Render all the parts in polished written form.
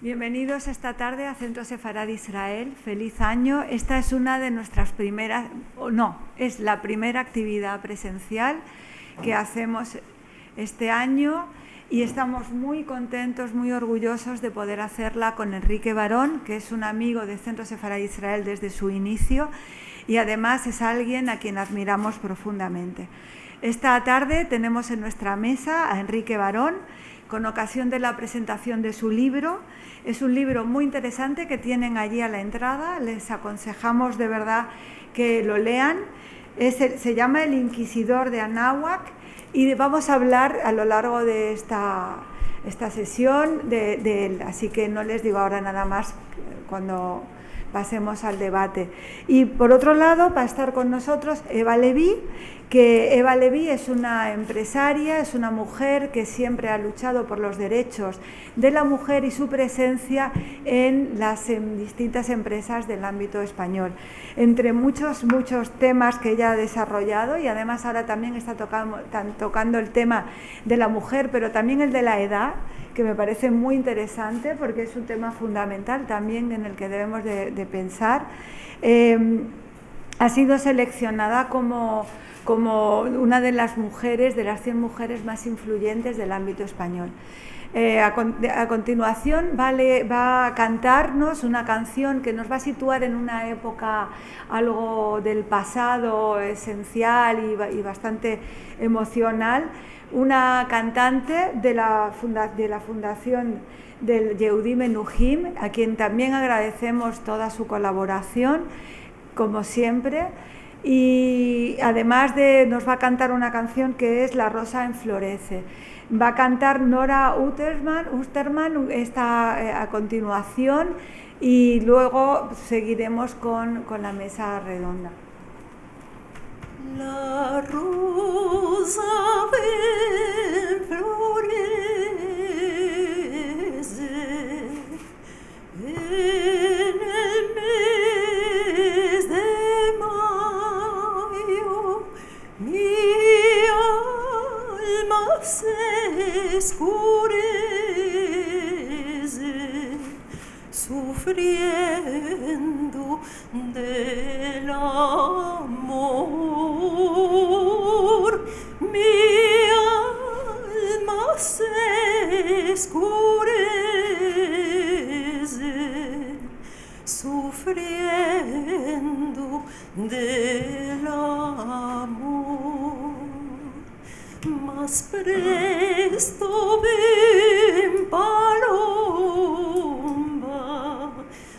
Bienvenidos esta tarde a Centro Sefarad Israel. Feliz año. Esta es una de nuestras primeras, es la primera actividad presencial que hacemos este año y estamos muy contentos, muy orgullosos de poder hacerla con Enrique Barón, que es un amigo de Centro Sefarad Israel desde su inicio y además es alguien a quien admiramos profundamente. Esta tarde tenemos en nuestra mesa a Enrique Barón con ocasión de la presentación de su libro. Es un libro muy interesante que tienen allí a la entrada, les aconsejamos de verdad que lo lean. Se llama El Inquisidor de Anáhuac y vamos a hablar a lo largo de esta sesión de él, así que no les digo ahora nada más cuando pasemos al debate. Y por otro lado va a estar con nosotros Eva Levy, que Eva Levy es una empresaria, es una mujer que siempre ha luchado por los derechos de la mujer y su presencia en las distintas empresas del ámbito español. Entre muchos temas que ella ha desarrollado, y además ahora también está tocando el tema de la mujer, pero también el de la edad, que me parece muy interesante porque es un tema fundamental también en el que debemos de pensar. Ha sido seleccionada como una de las mujeres, de las 100 mujeres más influyentes del ámbito español. A continuación va a cantarnos una canción que nos va a situar en una época algo del pasado esencial y bastante emocional. Una cantante de la fundación del Yehudí Menuhim, a quien también agradecemos toda su colaboración, como siempre. Y además nos va a cantar una canción que es La Rosa Enflorece. Va a cantar Nora Usterman a continuación y luego seguiremos con la mesa redonda. La rosa enflorece en el mes de mayo, mi alma se escurece, sufriendo del amor. Mi alma se escurece, sufriendo del amor. Más presto ven, paloma,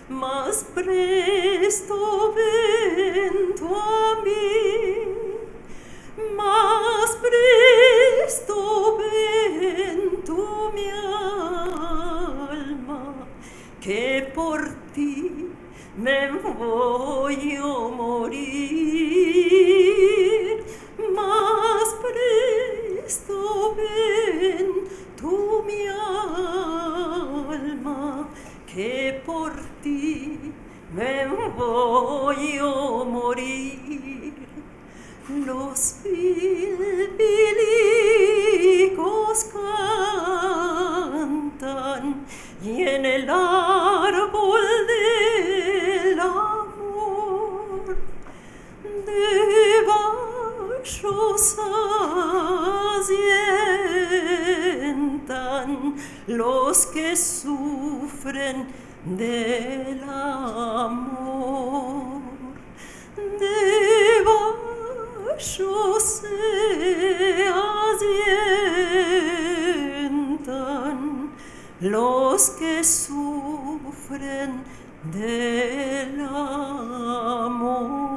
más presto ven tú a mí, más presto ven tú mi alma, que por ti me voy a morir. Más presto ven tú mi alma, que por ti me voy a morir. Los pilpilicos cantan y en el árbol del amor debajo asientan los que sufren del amor. Debajo se asientan los que sufren del amor.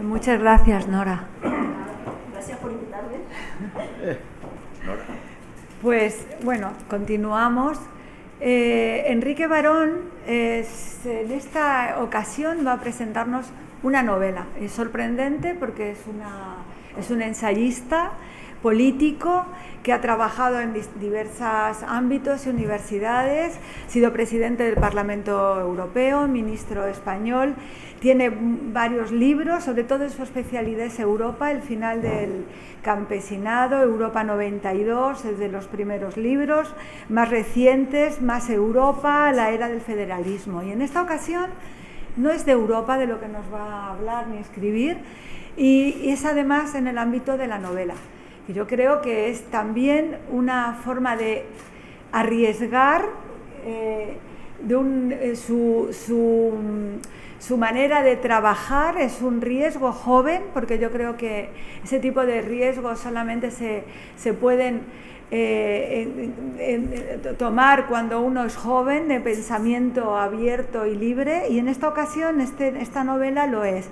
Muchas gracias, Nora. Gracias por invitarme. Nora. Pues bueno, continuamos. Enrique Barón en esta ocasión va a presentarnos una novela. Es sorprendente porque es un ensayista político que ha trabajado en diversos ámbitos y universidades, ha sido presidente del Parlamento Europeo, ministro español, tiene varios libros, sobre todo su especialidad es Europa, el final del campesinado, Europa 92, es de los primeros libros, más recientes, Más Europa, la era del federalismo. Y en esta ocasión no es de Europa de lo que nos va a hablar ni escribir, y es además en el ámbito de la novela. Y yo creo que es también una forma de arriesgar su manera de trabajar, es un riesgo joven, porque yo creo que ese tipo de riesgos solamente se pueden tomar cuando uno es joven, de pensamiento abierto y libre, y en esta ocasión esta novela lo es.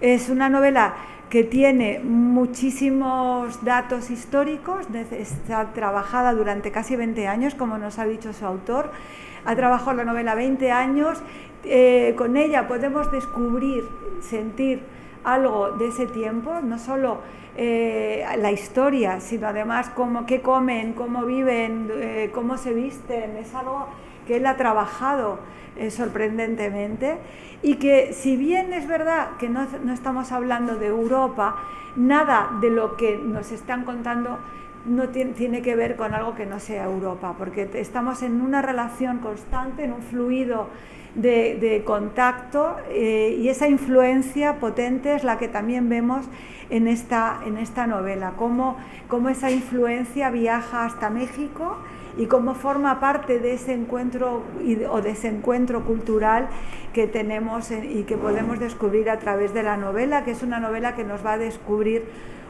Es una novela que tiene muchísimos datos históricos, está trabajada durante casi 20 años, como nos ha dicho su autor, ha trabajado la novela 20 años, con ella podemos descubrir, sentir algo de ese tiempo, no solo la historia, sino además qué comen, cómo viven, cómo se visten, es algo que él ha trabajado sorprendentemente, y que si bien es verdad que no estamos hablando de Europa, nada de lo que nos están contando no tiene que ver con algo que no sea Europa, porque estamos en una relación constante, en un fluido de contacto, y esa influencia potente es la que también vemos en esta novela, cómo esa influencia viaja hasta México y cómo forma parte de ese encuentro o desencuentro cultural que tenemos y que podemos descubrir a través de la novela, que es una novela que nos va a descubrir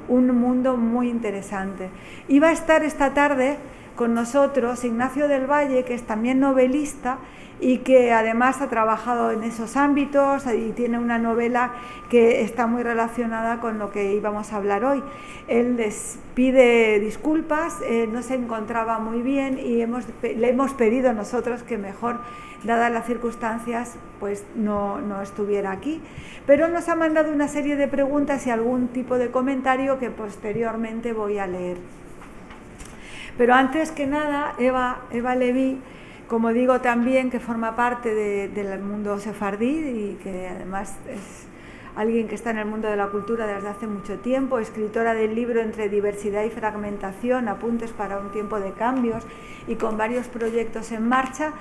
un mundo muy interesante. Y va a estar esta tarde con nosotros Ignacio del Valle, que es también novelista y que además ha trabajado en esos ámbitos y tiene una novela que está muy relacionada con lo que íbamos a hablar hoy. Él les pide disculpas, no se encontraba muy bien y le hemos pedido nosotros que mejor, dadas las circunstancias, pues no estuviera aquí. Pero nos ha mandado una serie de preguntas y algún tipo de comentario que posteriormente voy a leer. Pero antes que nada, Eva Leví, como digo también, que forma parte del mundo sefardí y que además es alguien que está en el mundo de la cultura desde hace mucho tiempo, escritora del libro Entre diversidad y fragmentación, apuntes para un tiempo de cambios, y con varios proyectos en marcha.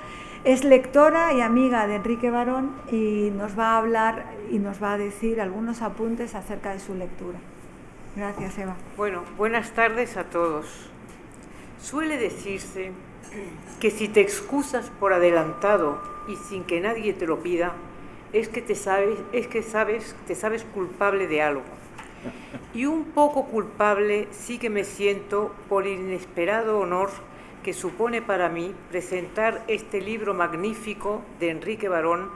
Es lectora y amiga de Enrique Barón y nos va a hablar y nos va a decir algunos apuntes acerca de su lectura. Gracias, Eva. Bueno, buenas tardes a todos. Suele decirse que si te excusas por adelantado y sin que nadie te lo pida, te sabes culpable de algo. Y un poco culpable sí que me siento por el inesperado honor que supone para mí presentar este libro magnífico de Enrique Barón,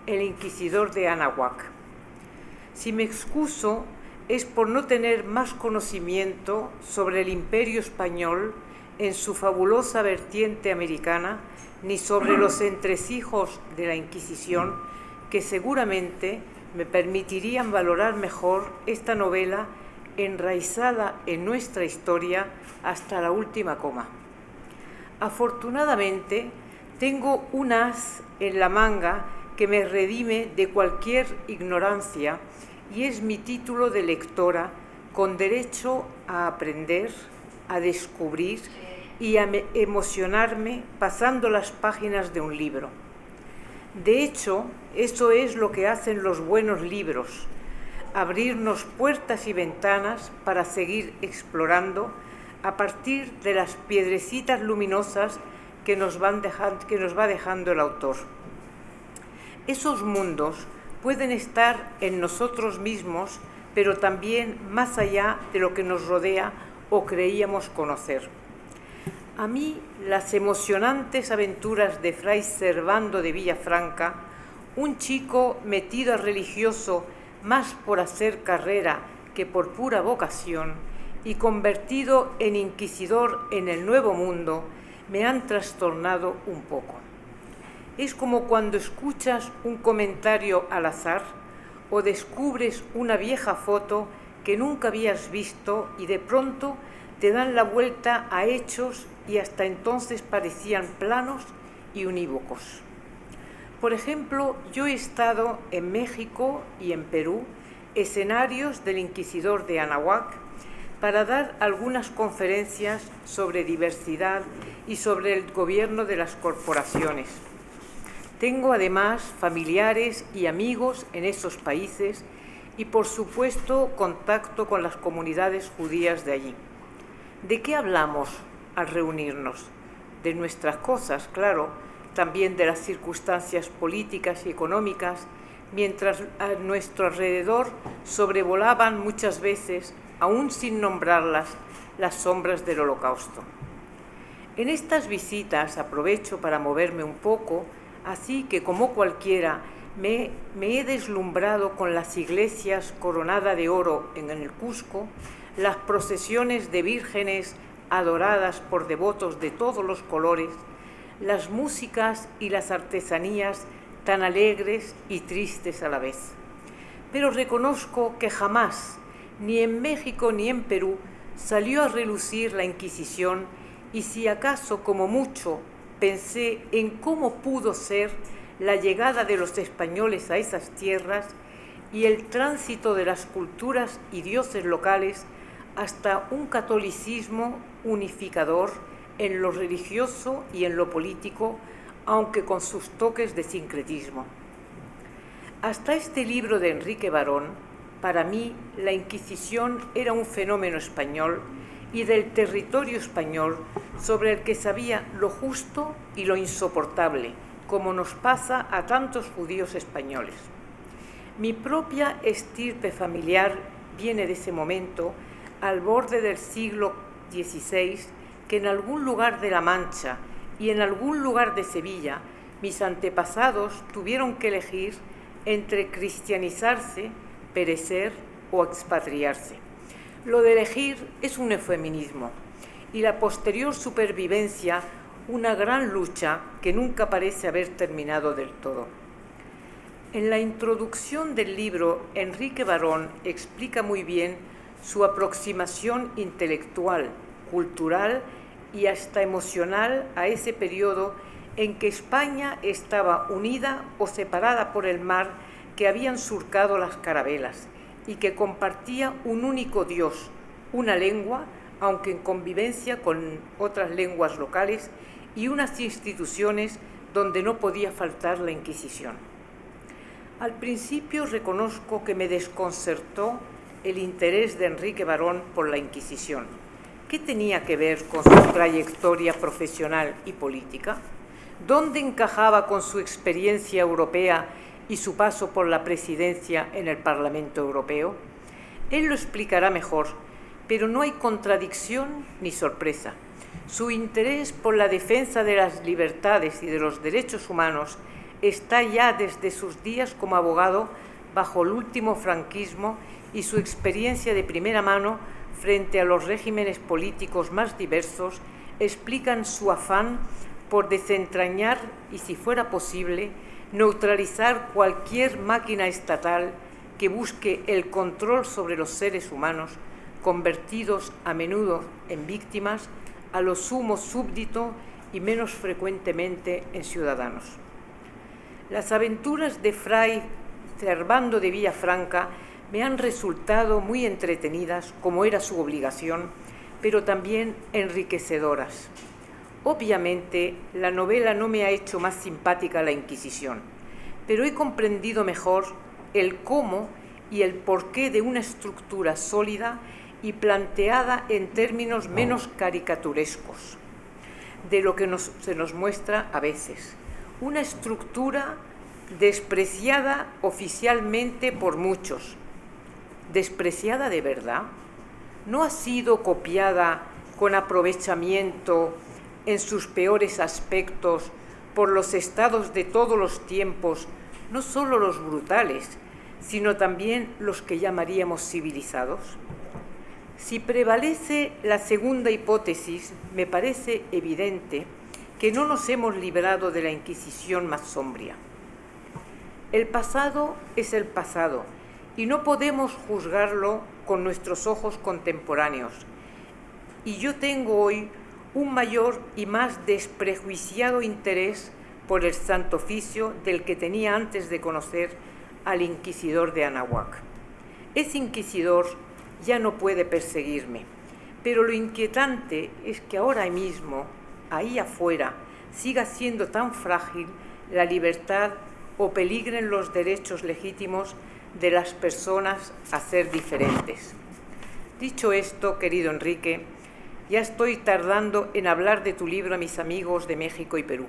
El Inquisidor de Anáhuac. Si me excuso es por no tener más conocimiento sobre el Imperio Español en su fabulosa vertiente americana, ni sobre los entresijos de la Inquisición, que seguramente me permitirían valorar mejor esta novela enraizada en nuestra historia hasta la última coma. Afortunadamente, tengo un as en la manga que me redime de cualquier ignorancia, y es mi título de lectora con derecho a aprender, a descubrir y a emocionarme pasando las páginas de un libro. De hecho, eso es lo que hacen los buenos libros, abrirnos puertas y ventanas para seguir explorando a partir de las piedrecitas luminosas que nos va dejando el autor. Esos mundos pueden estar en nosotros mismos, pero también más allá de lo que nos rodea o creíamos conocer. A mí, las emocionantes aventuras de Fray Servando de Villafranca, un chico metido a religioso más por hacer carrera que por pura vocación y convertido en inquisidor en el Nuevo Mundo, me han trastornado un poco. Es como cuando escuchas un comentario al azar o descubres una vieja foto que nunca habías visto y de pronto te dan la vuelta a hechos y hasta entonces parecían planos y unívocos. Por ejemplo, yo he estado en México y en Perú, escenarios del inquisidor de Anahuac, para dar algunas conferencias sobre diversidad y sobre el gobierno de las corporaciones. Tengo además familiares y amigos en esos países y, por supuesto, contacto con las comunidades judías de allí. ¿De qué hablamos al reunirnos? De nuestras cosas, claro, también de las circunstancias políticas y económicas, mientras a nuestro alrededor sobrevolaban muchas veces, aún sin nombrarlas, las sombras del Holocausto. En estas visitas aprovecho para moverme un poco, así que como cualquiera me he deslumbrado con las iglesias coronadas de oro en el Cusco, las procesiones de vírgenes adoradas por devotos de todos los colores, las músicas y las artesanías tan alegres y tristes a la vez. Pero reconozco que jamás, ni en México ni en Perú, salió a relucir la Inquisición, y si acaso, como mucho, pensé en cómo pudo ser la llegada de los españoles a esas tierras y el tránsito de las culturas y dioses locales hasta un catolicismo unificador en lo religioso y en lo político, aunque con sus toques de sincretismo. Hasta este libro de Enrique Barón, para mí la Inquisición era un fenómeno español y del territorio español sobre el que sabía lo justo y lo insoportable, como nos pasa a tantos judíos españoles. Mi propia estirpe familiar viene de ese momento, al borde del siglo XVI, que en algún lugar de La Mancha y en algún lugar de Sevilla mis antepasados tuvieron que elegir entre cristianizarse, perecer o expatriarse. Lo de elegir es un eufemismo y la posterior supervivencia una gran lucha que nunca parece haber terminado del todo. En la introducción del libro, Enrique Barón explica muy bien su aproximación intelectual, cultural y hasta emocional a ese periodo en que España estaba unida o separada por el mar que habían surcado las carabelas y que compartía un único Dios, una lengua, aunque en convivencia con otras lenguas locales, y unas instituciones donde no podía faltar la Inquisición. Al principio reconozco que me desconcertó el interés de Enrique Barón por la Inquisición. ¿Qué tenía que ver con su trayectoria profesional y política? ¿Dónde encajaba con su experiencia europea y su paso por la presidencia en el Parlamento Europeo? Él lo explicará mejor, pero no hay contradicción ni sorpresa. Su interés por la defensa de las libertades y de los derechos humanos está ya desde sus días como abogado bajo el último franquismo y su experiencia de primera mano frente a los regímenes políticos más diversos explican su afán por desentrañar y, si fuera posible, neutralizar cualquier máquina estatal que busque el control sobre los seres humanos, convertidos a menudo en víctimas, a lo sumo súbdito y menos frecuentemente en ciudadanos. Las aventuras de Fray Servando de Villafranca me han resultado muy entretenidas, como era su obligación, pero también enriquecedoras. Obviamente, la novela no me ha hecho más simpática a la Inquisición, pero he comprendido mejor el cómo y el porqué de una estructura sólida y planteada en términos menos caricaturescos de lo que se nos muestra a veces. Una estructura despreciada oficialmente por muchos. ¿Despreciada de verdad? ¿No ha sido copiada con aprovechamiento en sus peores aspectos por los estados de todos los tiempos, no solo los brutales, sino también los que llamaríamos civilizados? Si prevalece la segunda hipótesis, me parece evidente que no nos hemos librado de la Inquisición más sombría. El pasado es el pasado y no podemos juzgarlo con nuestros ojos contemporáneos. y yo tengo hoy un mayor y más desprejuiciado interés por el Santo Oficio del que tenía antes de conocer al inquisidor de Anahuac. Ese inquisidor ya no puede perseguirme, pero lo inquietante es que ahora mismo, ahí afuera, siga siendo tan frágil la libertad o peligren los derechos legítimos de las personas a ser diferentes. Dicho esto, querido Enrique, ya estoy tardando en hablar de tu libro a mis amigos de México y Perú,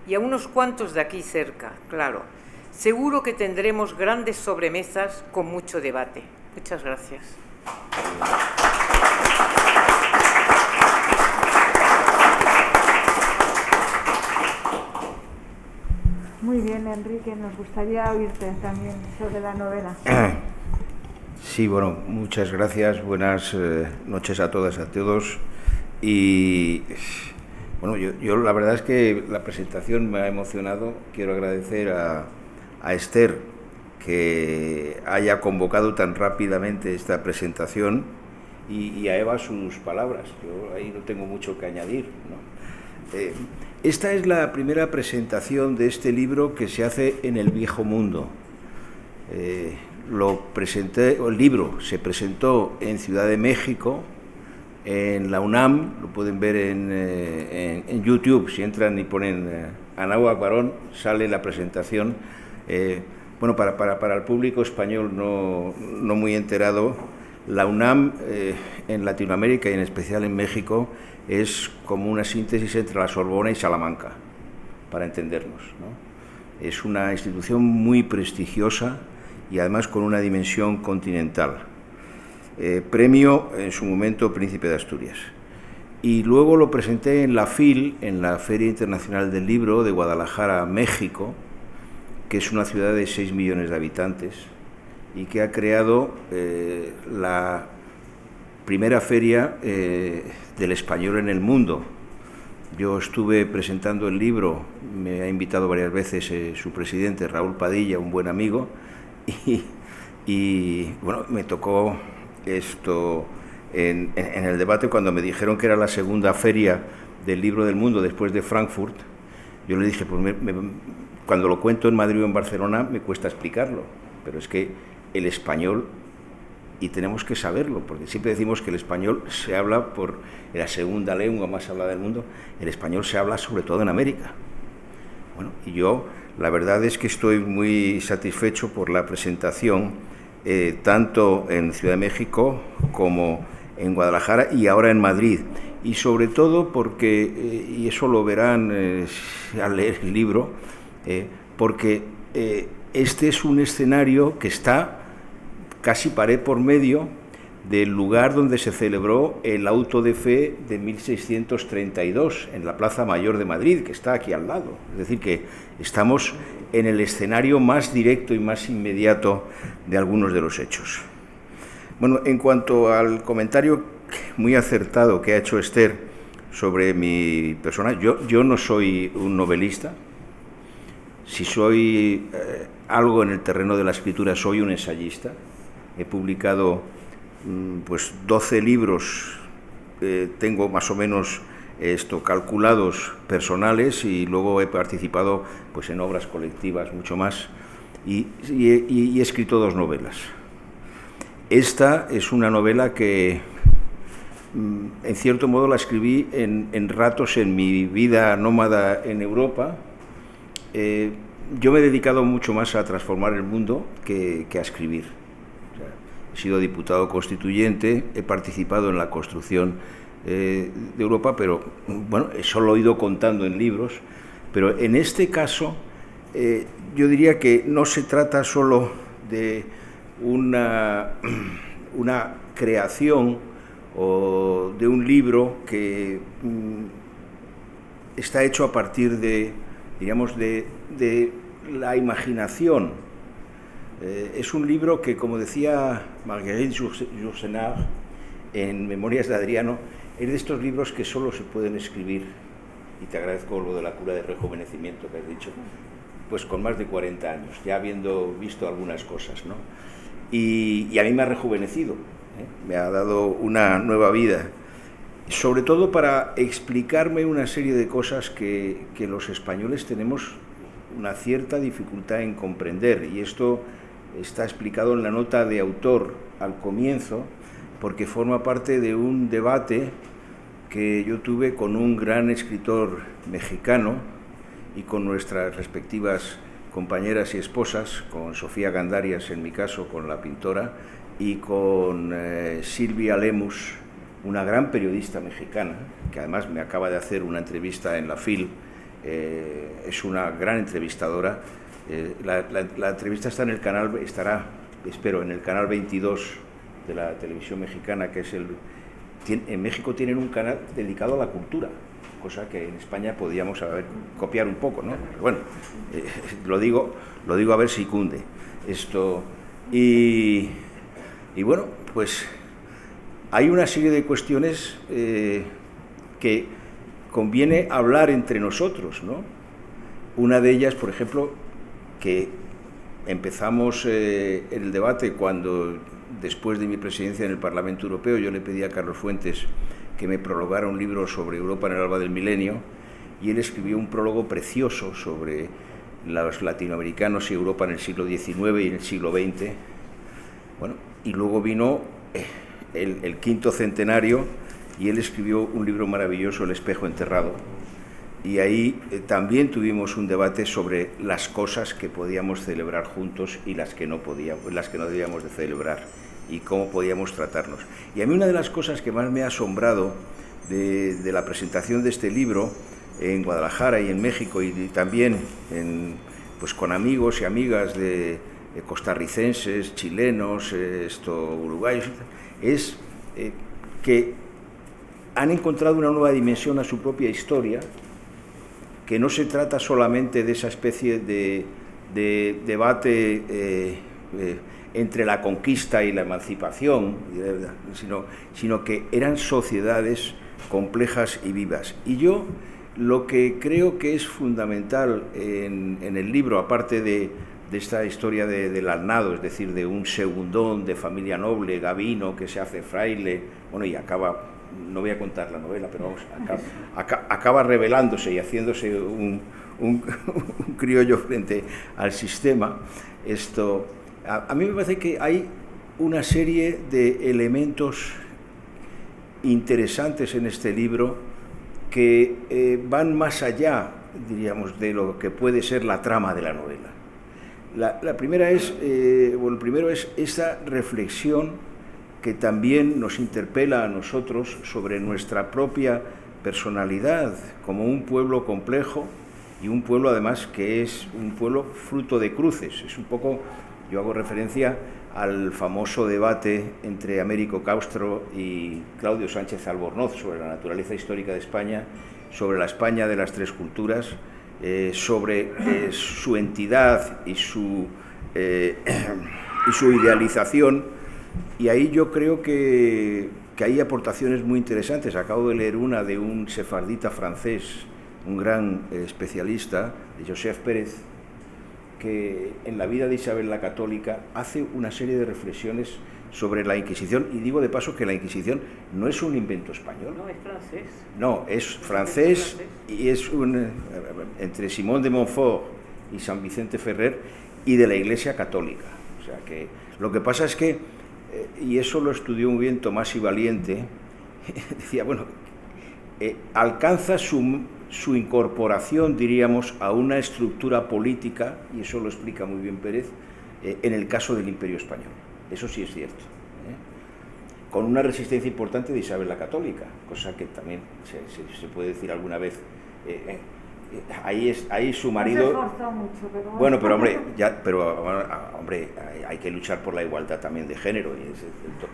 y a unos cuantos de aquí cerca, claro. Seguro que tendremos grandes sobremesas con mucho debate. Muchas gracias. Muy bien, Enrique, nos gustaría oírte también sobre la novela. Sí, bueno, muchas gracias, buenas noches a todas y a todos. Y bueno, yo la verdad es que la presentación me ha emocionado. Quiero agradecer a Esther que haya convocado tan rápidamente esta presentación y a Eva sus palabras. Yo ahí no tengo mucho que añadir, ¿no? Esta es la primera presentación de este libro que se hace en el Viejo Mundo. El libro se presentó en Ciudad de México, en la UNAM, lo pueden ver en YouTube, si entran y ponen Anahuac Barón, sale la presentación. Bueno, para el público español no muy enterado, la UNAM en Latinoamérica y en especial en México es como una síntesis entre la Sorbona y Salamanca, para entendernos, ¿no? Es una institución muy prestigiosa y además con una dimensión continental. Premio en su momento Príncipe de Asturias. Y luego lo presenté en la FIL, en la Feria Internacional del Libro de Guadalajara, México, que es una ciudad de 6 millones de habitantes y que ha creado la primera feria del español en el mundo. Yo estuve presentando el libro, me ha invitado varias veces su presidente, Raúl Padilla, un buen amigo, y bueno, me tocó esto en el debate cuando me dijeron que era la segunda feria del libro del mundo después de Frankfurt. Yo le dije, pues cuando lo cuento en Madrid o en Barcelona me cuesta explicarlo, pero es que el español, y tenemos que saberlo, porque siempre decimos que el español se habla por la segunda lengua más hablada del mundo, el español se habla sobre todo en América. Bueno, y yo la verdad es que estoy muy satisfecho por la presentación, tanto en Ciudad de México como en Guadalajara y ahora en Madrid, y sobre todo porque, y eso lo verán al leer el libro, porque este es un escenario que está casi pared por medio del lugar donde se celebró el auto de fe de 1632, en la Plaza Mayor de Madrid, que está aquí al lado. Es decir, que estamos en el escenario más directo y más inmediato de algunos de los hechos. Bueno, en cuanto al comentario muy acertado que ha hecho Esther sobre mi persona, yo no soy un novelista. Si soy algo en el terreno de la escritura, soy un ensayista. He publicado pues 12 libros, tengo más o menos calculados personales, y luego he participado pues en obras colectivas mucho más, y he escrito 2 novelas. Esta es una novela que en cierto modo la escribí en ratos en mi vida nómada en Europa. Yo me he dedicado mucho más a transformar el mundo que a escribir. O sea, he sido diputado constituyente, he participado en la construcción de Europa, pero bueno, eso lo he ido contando en libros. Pero en este caso, yo diría que no se trata solo de una creación o de un libro que está hecho a partir de, digamos, de la imaginación. Es un libro que, como decía Marguerite Yourcenar en Memorias de Adriano, es de estos libros que solo se pueden escribir, y te agradezco lo de la cura de rejuvenecimiento que has dicho, pues con más de 40 años, ya habiendo visto algunas cosas, ¿no? Y a mí me ha rejuvenecido, me ha dado una nueva vida. sobre todo para explicarme una serie de cosas que los españoles tenemos una cierta dificultad en comprender, y esto está explicado en la nota de autor al comienzo, porque forma parte de un debate que yo tuve con un gran escritor mexicano y con nuestras respectivas compañeras y esposas, con Sofía Gandarias en mi caso, con la pintora, y con Silvia Lemus, una gran periodista mexicana, que además me acaba de hacer una entrevista en la FIL, es una gran entrevistadora. La entrevista está en el canal, estará, espero, en el canal 22 de la televisión mexicana, que es en México tienen un canal dedicado a la cultura, cosa que en España podíamos copiar un poco, ¿no? Pero bueno, lo digo a ver si cunde esto. Y bueno, pues hay una serie de cuestiones que conviene hablar entre nosotros, ¿no? Una de ellas, por ejemplo, que empezamos el debate cuando, después de mi presidencia en el Parlamento Europeo, yo le pedí a Carlos Fuentes que me prologara un libro sobre Europa en el alba del milenio, y él escribió un prólogo precioso sobre los latinoamericanos y Europa en el siglo XIX y en el siglo XX. Bueno, y luego vino el quinto centenario, y él escribió un libro maravilloso, El espejo enterrado, y ahí también tuvimos un debate sobre las cosas que podíamos celebrar juntos y las que no debíamos de celebrar, y cómo podíamos tratarnos. Y a mí una de las cosas que más me ha asombrado de la presentación de este libro en Guadalajara y en México, y también pues con amigos y amigas de costarricenses, chilenos, uruguayos, es que han encontrado una nueva dimensión a su propia historia, que no se trata solamente de esa especie de debate entre la conquista y la emancipación, sino que eran sociedades complejas y vivas. Y yo lo que creo que es fundamental en el libro, aparte de esta historia del alnado, es decir, de un segundón de familia noble, Gavino, que se hace fraile, bueno, y acaba, no voy a contar la novela, pero vamos, acaba rebelándose y haciéndose un criollo frente al sistema. A mí me parece que hay una serie de elementos interesantes en este libro que van más allá, diríamos, de lo que puede ser la trama de la novela. El primero es esa reflexión que también nos interpela a nosotros sobre nuestra propia personalidad como un pueblo complejo, y un pueblo además que es un pueblo fruto de cruces. Es un poco, yo hago referencia al famoso debate entre Américo Caustro y Claudio Sánchez Albornoz sobre la naturaleza histórica de España, sobre la España de las tres culturas, sobre su entidad y su idealización. Y ahí yo creo que hay aportaciones muy interesantes. Acabo de leer una de un sefardita francés, un gran especialista, de Joseph Pérez, que en la vida de Isabel la Católica hace una serie de reflexiones sobre la Inquisición, y digo de paso que la Inquisición no es un invento español. No, es francés. No, es francés, y es entre Simón de Montfort y San Vicente Ferrer, y de la Iglesia Católica. O sea que lo que pasa es que, y eso lo estudió muy bien Tomás y Valiente, decía, bueno, alcanza su incorporación, diríamos, a una estructura política, y eso lo explica muy bien Pérez, en el caso del Imperio Español. Eso sí es cierto, con una resistencia importante de Isabel la Católica, cosa que también se puede decir alguna vez. Ahí su marido... Se esforzó mucho, pero... Bueno, hombre, hay que luchar por la igualdad también de género, y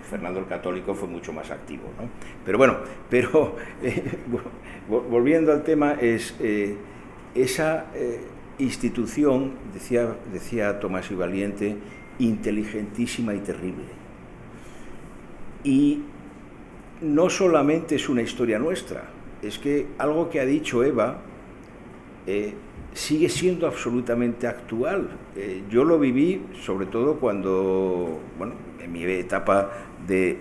Fernando el Católico fue mucho más activo, ¿no? Pero bueno, volviendo al tema, es esa institución, decía Tomás y Valiente, inteligentísima y terrible. Y no solamente es una historia nuestra, es que algo que ha dicho Eva sigue siendo absolutamente actual. Yo lo viví sobre todo cuando, bueno, en mi etapa de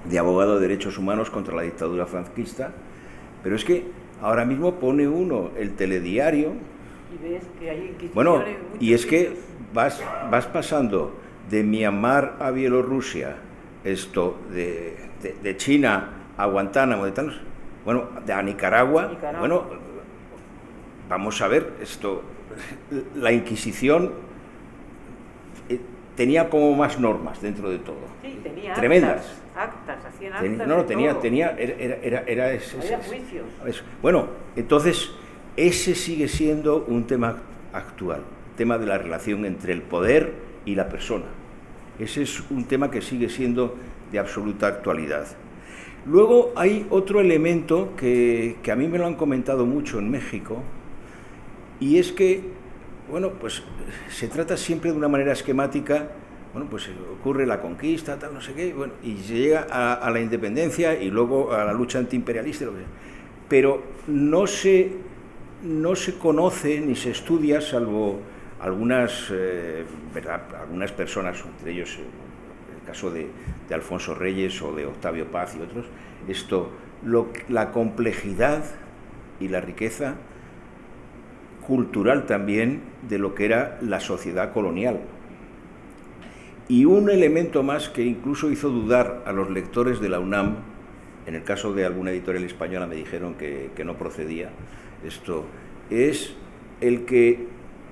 de abogado de derechos humanos contra la dictadura franquista, pero es que ahora mismo pone uno el telediario, y ves que hay inquisiciones bueno, en muchos y es que sitios. vas pasando de Myanmar a Bielorrusia, esto de China a Guantánamo, bueno, a Nicaragua, bueno, vamos a ver, esto, la Inquisición tenía como más normas dentro de todo, Sí, tenía tremendas. actas, hacían actas. Había juicios. Bueno, entonces, ese sigue siendo un tema actual, el tema de la relación entre el poder y la persona. Ese es un tema que sigue siendo de absoluta actualidad. Luego hay otro elemento que a mí me lo han comentado mucho en México, y es que, bueno, pues se trata siempre de una manera esquemática. Bueno, pues ocurre la conquista, tal, no sé qué, bueno, y se llega a la independencia y luego a la lucha antiimperialista, lo que sea. Pero no se conoce ni se estudia, salvo algunas personas, entre ellos el caso de Alfonso Reyes o de Octavio Paz y otros, la complejidad y la riqueza cultural también de lo que era la sociedad colonial. Y un elemento más que incluso hizo dudar a los lectores de la UNAM, en el caso de alguna editorial española me dijeron que no procedía, esto es el que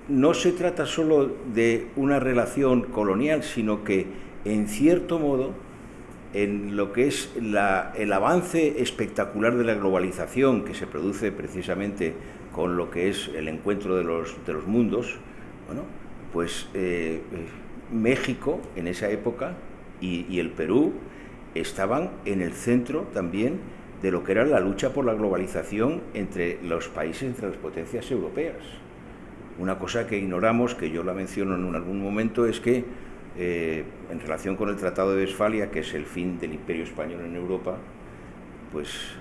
no se trata solo de una relación colonial, sino que en cierto modo, en lo que es el avance espectacular de la globalización que se produce precisamente con lo que es el encuentro de los mundos, bueno, pues México en esa época y el Perú estaban en el centro también de lo que era la lucha por la globalización entre los países, entre las potencias europeas. Una cosa que ignoramos, que yo la menciono en algún momento, es que en relación con el Tratado de Westfalia, que es el fin del Imperio Español en Europa, pues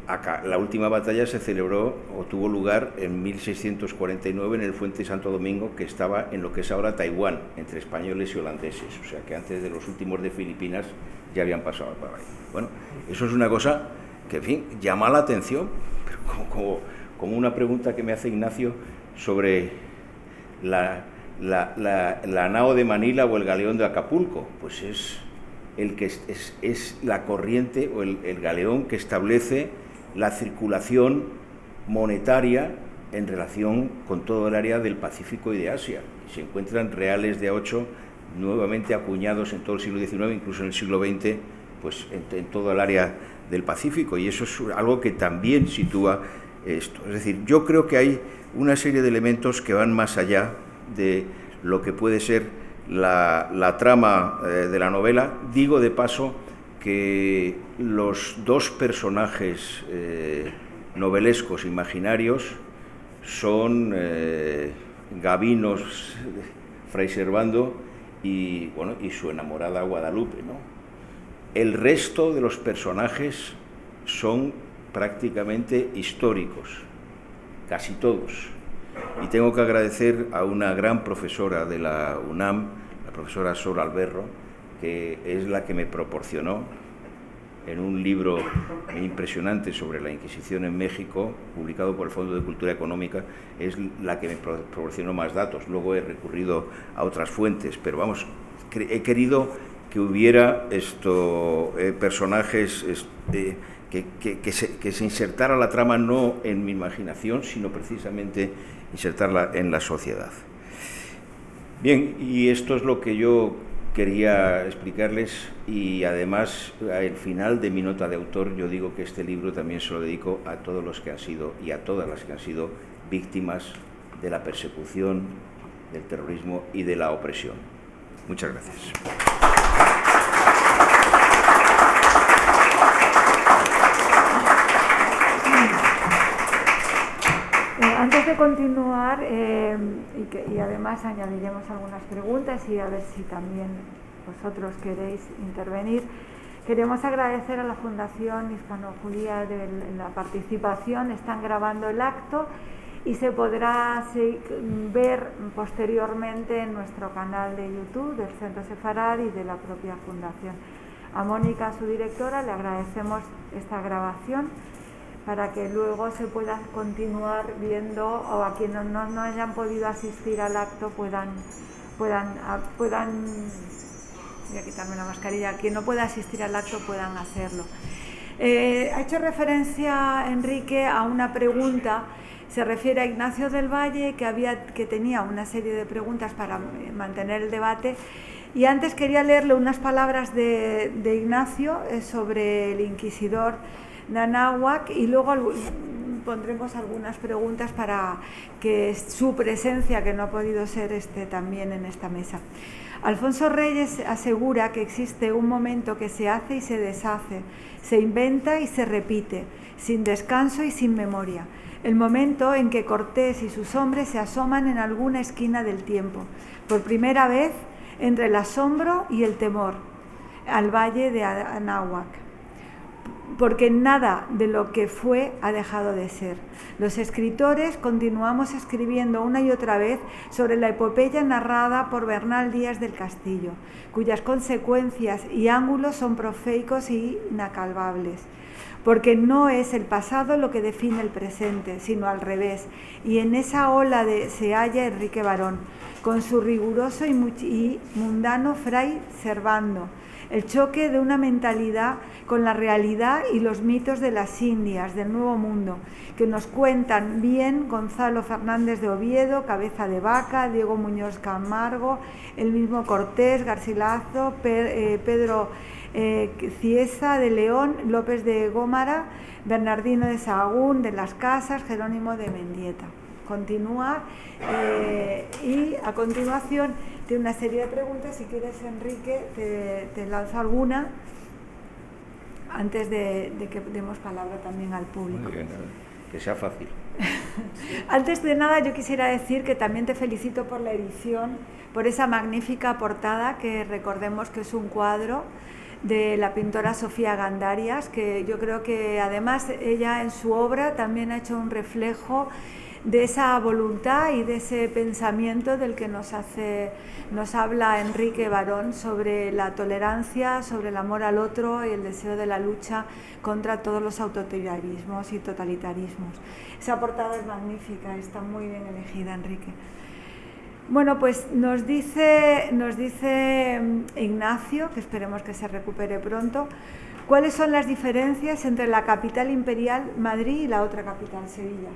acá, la última batalla se celebró o tuvo lugar en 1649 en el Fuerte Santo Domingo, que estaba en lo que es ahora Taiwán, entre españoles y holandeses, o sea que antes de los últimos de Filipinas ya habían pasado por ahí. Bueno, eso es una cosa que, en fin, llama la atención, pero como una pregunta que me hace Ignacio sobre la nao de Manila o el galeón de Acapulco, pues es la corriente o el galeón que establece la circulación monetaria en relación con todo el área del Pacífico y de Asia. Se encuentran reales de A8 nuevamente acuñados en todo el siglo XIX, incluso en el siglo XX, pues en todo el área del Pacífico, y eso es algo que también sitúa esto. Es decir, yo creo que hay una serie de elementos que van más allá de lo que puede ser la trama de la novela. Digo de paso que los dos personajes novelescos imaginarios son Gavino Fray Servando y su enamorada Guadalupe, ¿no? El resto de los personajes son prácticamente históricos, casi todos. Y tengo que agradecer a una gran profesora de la UNAM, la profesora Sol Alberro, que es la que me proporcionó en un libro impresionante sobre la Inquisición en México, publicado por el Fondo de Cultura Económica, es la que me proporcionó más datos. Luego he recurrido a otras fuentes, pero vamos, he querido que hubiera personajes que se insertara la trama no en mi imaginación, sino precisamente insertarla en la sociedad. Bien, y esto es lo que yo quería explicarles, y además al final de mi nota de autor yo digo que este libro también se lo dedico a todos los que han sido y a todas las que han sido víctimas de la persecución, del terrorismo y de la opresión. Muchas gracias. Antes de continuar, y además añadiremos algunas preguntas y a ver si también vosotros queréis intervenir, queremos agradecer a la Fundación Hispano-Judía de la participación. Están grabando el acto y se podrá ver posteriormente en nuestro canal de YouTube del Centro Sefarad y de la propia Fundación. A Mónica, su directora, le agradecemos esta grabación para que luego se pueda continuar viendo, o a quienes no hayan podido asistir al acto puedan, voy a quitarme la mascarilla, quien no pueda asistir al acto puedan hacerlo. Ha hecho referencia Enrique a una pregunta, se refiere a Ignacio del Valle, que tenía una serie de preguntas para mantener el debate, y antes quería leerle unas palabras de Ignacio sobre el inquisidor de Anáhuac, y luego pondremos algunas preguntas para que su presencia, que no ha podido ser, esté también en esta mesa. Alfonso Reyes asegura que existe un momento que se hace y se deshace, se inventa y se repite, sin descanso y sin memoria. El momento en que Cortés y sus hombres se asoman en alguna esquina del tiempo, por primera vez entre el asombro y el temor, al valle de Anáhuac. Porque nada de lo que fue ha dejado de ser. Los escritores continuamos escribiendo una y otra vez sobre la epopeya narrada por Bernal Díaz del Castillo, cuyas consecuencias y ángulos son profaicos e inacalvables. Porque no es el pasado lo que define el presente, sino al revés, y en esa ola se halla Enrique Barón, con su riguroso y mundano fray Servando, el choque de una mentalidad con la realidad y los mitos de las Indias, del Nuevo Mundo, que nos cuentan bien Gonzalo Fernández de Oviedo, Cabeza de Vaca, Diego Muñoz Camargo, el mismo Cortés, Garcilaso, Pedro Cieza de León, López de Gómara, Bernardino de Sahagún, de las Casas, Jerónimo de Mendieta. Continúa y a continuación tiene una serie de preguntas. Si quieres, Enrique, te lanzo alguna antes de que demos palabra también al público. Muy bien, que sea fácil. Antes de nada, yo quisiera decir que también te felicito por la edición, por esa magnífica portada, que recordemos que es un cuadro de la pintora Sofía Gandarias, que yo creo que además ella en su obra también ha hecho un reflejo de esa voluntad y de ese pensamiento del que nos habla Enrique Barón, sobre la tolerancia, sobre el amor al otro y el deseo de la lucha contra todos los autoritarismos y totalitarismos. Esa portada es magnífica, está muy bien elegida, Enrique. Bueno, pues nos dice Ignacio, que esperemos que se recupere pronto, ¿cuáles son las diferencias entre la capital imperial, Madrid, y la otra capital, Sevilla?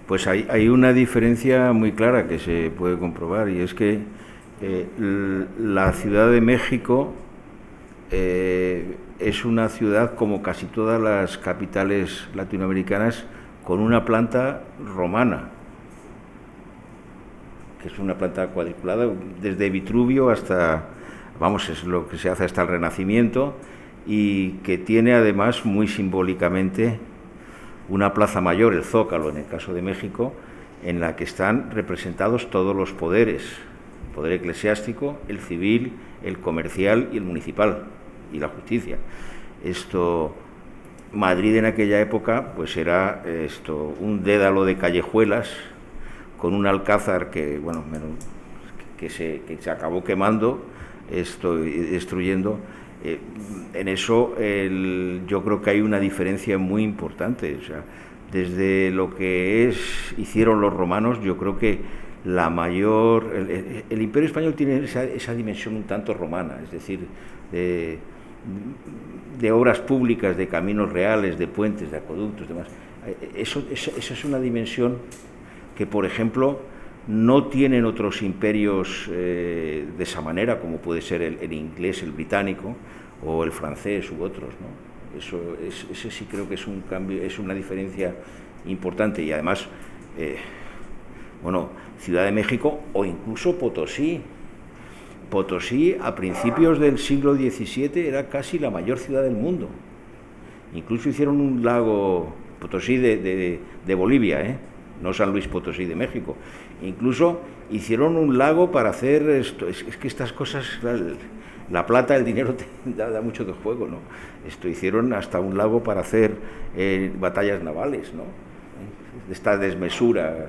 Pues hay una diferencia muy clara que se puede comprobar, y es que la Ciudad de México es una ciudad, como casi todas las capitales latinoamericanas, con una planta romana, que es una planta cuadriculada, desde Vitruvio hasta, es lo que se hace hasta el Renacimiento, y que tiene además muy simbólicamente una plaza mayor, el Zócalo, en el caso de México, en la que están representados todos los poderes: el poder eclesiástico, el civil, el comercial y el municipal, y la justicia. Madrid en aquella época pues era un dédalo de callejuelas, con un alcázar que se acabó quemando, y destruyendo. En eso yo creo que hay una diferencia muy importante. O sea, desde lo que hicieron los romanos, yo creo que el Imperio Español tiene esa dimensión un tanto romana, es decir, de obras públicas, de caminos reales, de puentes, de acueductos, demás. Esa es una dimensión que, por ejemplo, no tienen otros imperios de esa manera, como puede ser el inglés, el británico, o el francés u otros, ¿no? Ese sí creo que es un cambio, es una diferencia importante. Y además, Ciudad de México, o incluso Potosí. Potosí, a principios del siglo XVII, era casi la mayor ciudad del mundo. Incluso hicieron un lago, Potosí de Bolivia, no San Luis Potosí de México. Incluso hicieron un lago para hacer esto. Es que estas cosas, la plata, el dinero da mucho de juego, ¿no? Hicieron hasta un lago para hacer batallas navales, ¿no? Esta desmesura.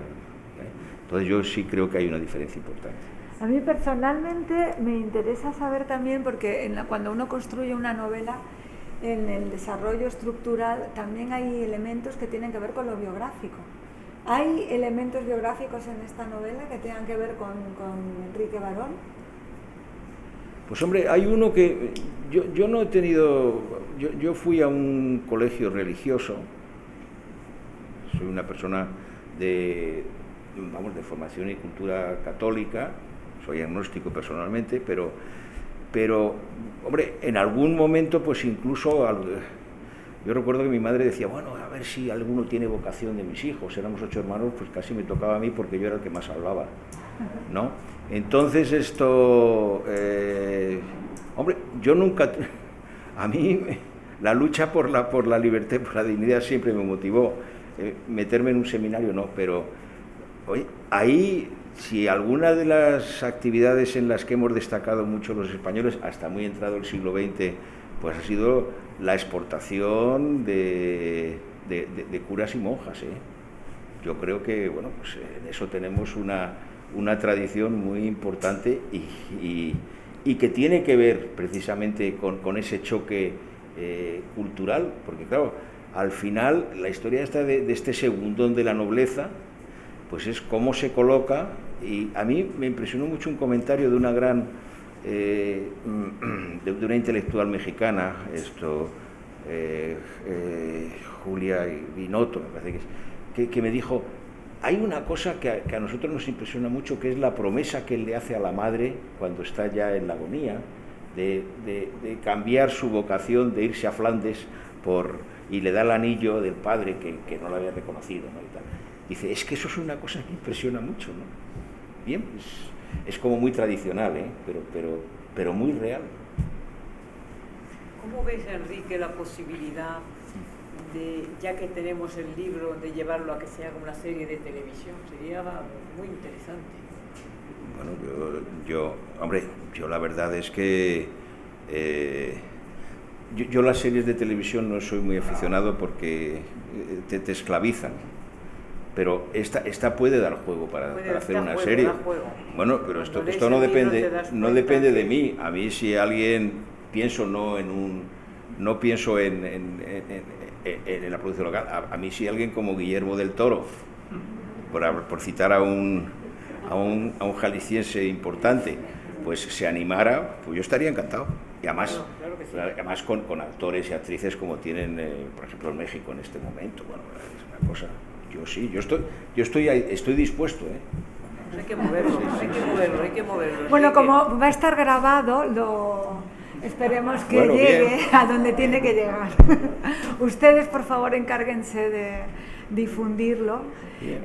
Entonces yo sí creo que hay una diferencia importante. A mí personalmente me interesa saber también, porque cuando uno construye una novela, en el desarrollo estructural también hay elementos que tienen que ver con lo biográfico. ¿Hay elementos biográficos en esta novela que tengan que ver con Enrique Barón? Pues hombre, hay uno que yo no he tenido... Yo fui a un colegio religioso, soy una persona de formación y cultura católica, soy agnóstico personalmente, pero hombre, en algún momento pues incluso... Yo recuerdo que mi madre decía, bueno, a ver si alguno tiene vocación de mis hijos. Éramos 8 hermanos, pues casi me tocaba a mí porque yo era el que más hablaba, ¿no? Entonces esto... hombre, yo nunca... A mí la lucha por la libertad, por la dignidad siempre me motivó. Meterme en un seminario no, pero... Oye, ahí, si alguna de las actividades en las que hemos destacado mucho los españoles, hasta muy entrado el siglo XX, pues ha sido la exportación de curas y monjas, ¿eh? Yo creo que, bueno, pues en eso tenemos una tradición muy importante y que tiene que ver precisamente con ese choque cultural, porque claro, al final la historia esta de este segundón de la nobleza, pues es cómo se coloca, y a mí me impresionó mucho un comentario de una gran... de una intelectual mexicana, Julia Binotto, me parece que me dijo, hay una cosa que a nosotros nos impresiona mucho, que es la promesa que él le hace a la madre cuando está ya en la agonía, de cambiar su vocación, de irse a Flandes y le da el anillo del padre que no lo había reconocido, ¿no? Y tal. Dice, es que eso es una cosa que impresiona mucho, ¿no? Bien, pues, es como muy tradicional, ¿eh? pero muy real. ¿Cómo ves, Enrique, la posibilidad de, ya que tenemos el libro, de llevarlo a que se haga una serie de televisión? Sería muy interesante. Bueno, hombre, yo la verdad es que yo las series de televisión no soy muy aficionado porque te esclavizan. Pero esta puede dar juego para hacer una serie. Bueno, pero esto no depende de mí. A mí, si alguien no pienso en la producción local. A mí, si alguien como Guillermo del Toro, por citar a un jalisciense importante, pues se animara, pues yo estaría encantado. Y además, claro que sí. Además con actores y actrices como tienen, por ejemplo, en México en este momento. Bueno, es una cosa. Yo sí, yo estoy dispuesto, ¿eh? Hay que moverlo. Bueno, como va a estar grabado, esperemos que llegue bien a donde tiene que llegar. Ustedes, por favor, encárguense de difundirlo.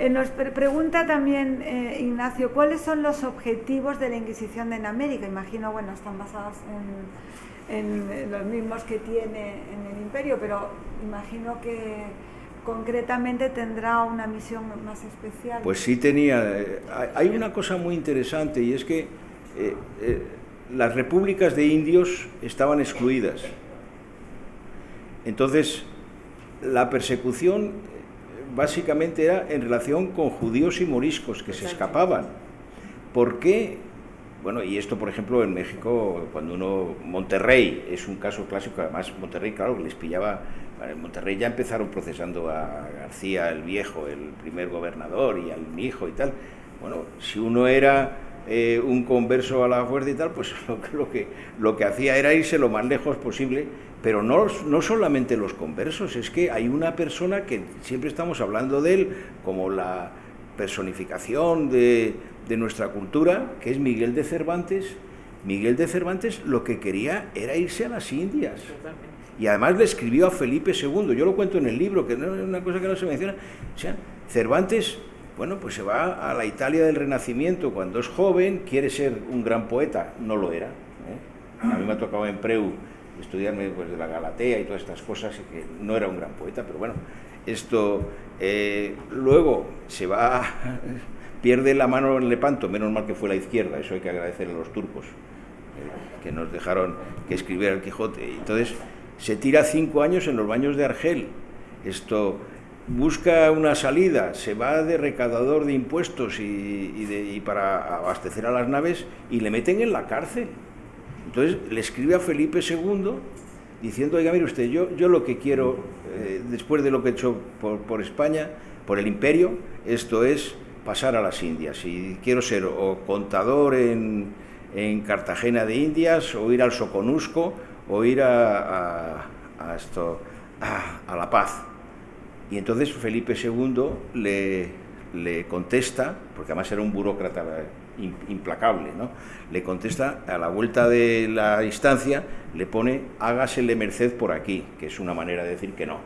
Nos pregunta también Ignacio, ¿cuáles son los objetivos de la Inquisición en América? Imagino, bueno, están basados en los mismos que tiene en el Imperio, pero imagino que concretamente tendrá una misión más especial. Pues sí tenía. Hay una cosa muy interesante, y es que las repúblicas de indios estaban excluidas. Entonces, la persecución básicamente era en relación con judíos y moriscos que se escapaban. ¿Por qué? Bueno, y esto, por ejemplo, en México, Monterrey es un caso clásico. Además, Monterrey, claro, les pillaba. En Monterrey ya empezaron procesando a García el Viejo, el primer gobernador, y al hijo y tal. Bueno, si uno era un converso a la fuerza y tal, pues lo que hacía era irse lo más lejos posible, pero no solamente los conversos, es que hay una persona que siempre estamos hablando de él como la personificación de nuestra cultura, que es Miguel de Cervantes. Miguel de Cervantes lo que quería era irse a las Indias. Totalmente. Y además le escribió a Felipe II, yo lo cuento en el libro, que no es una cosa que no se menciona. O sea, Cervantes, bueno, pues se va a la Italia del Renacimiento cuando es joven, quiere ser un gran poeta, no lo era, ¿eh? A mí me ha tocado en Preu estudiarme pues, de la Galatea y todas estas cosas, y que no era un gran poeta, pero bueno, luego se va, pierde la mano en Lepanto, menos mal que fue la izquierda, eso hay que agradecerle a los turcos, que nos dejaron que escribiera el Quijote. Entonces se tira 5 años en los baños de Argel. busca una salida, se va de recaudador de impuestos y para abastecer a las naves y le meten en la cárcel. Entonces le escribe a Felipe II diciendo, oiga, mire usted, yo lo que quiero, después de lo que he hecho por España, por el imperio, esto es pasar a las Indias. Y quiero ser o contador en Cartagena de Indias, o ir al Soconusco, o ir a La Paz. Y entonces Felipe II le contesta, porque además era un burócrata implacable, ¿no? Le contesta a la vuelta de la instancia, le pone hágasele merced por aquí, que es una manera de decir que no,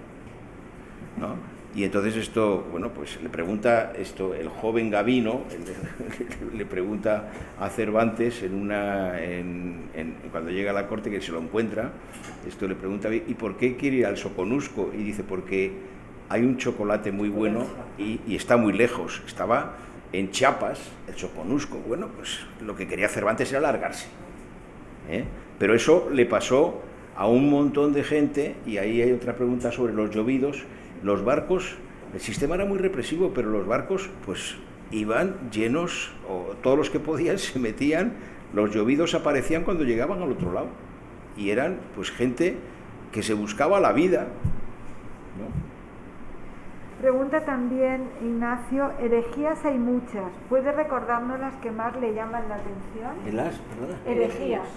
¿no? Y entonces esto, bueno, pues le pregunta esto, el joven Gavino le pregunta a Cervantes cuando llega a la corte, que se lo encuentra, esto le pregunta, ¿y por qué quiere ir al Soconusco? Y dice, porque hay un chocolate muy bueno y está muy lejos. Estaba en Chiapas, el Soconusco. Bueno, pues lo que quería Cervantes era largarse, ¿eh? Pero eso le pasó a un montón de gente, y ahí hay otra pregunta sobre los llovidos. Los barcos, el sistema era muy represivo, pero los barcos pues iban llenos, o todos los que podían se metían, los llovidos aparecían cuando llegaban al otro lado, y eran pues gente que se buscaba la vida, ¿no? Pregunta también Ignacio, herejías hay muchas, ¿puede recordarnos las que más le llaman la atención? Herejías.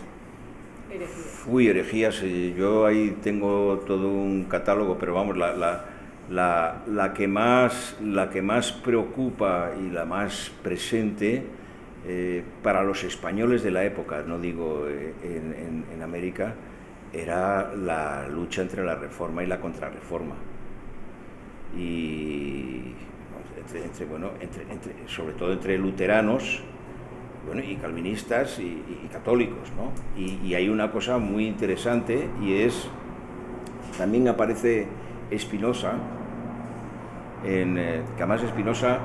Uy, herejías, yo ahí tengo todo un catálogo, pero vamos, la que más preocupa y la más presente para los españoles de la época, no digo en América, era la lucha entre la reforma y la contrarreforma. Y sobre todo entre luteranos, bueno, y calvinistas y católicos, ¿no? Y hay una cosa muy interesante, y es, también aparece Spinoza, que además Spinoza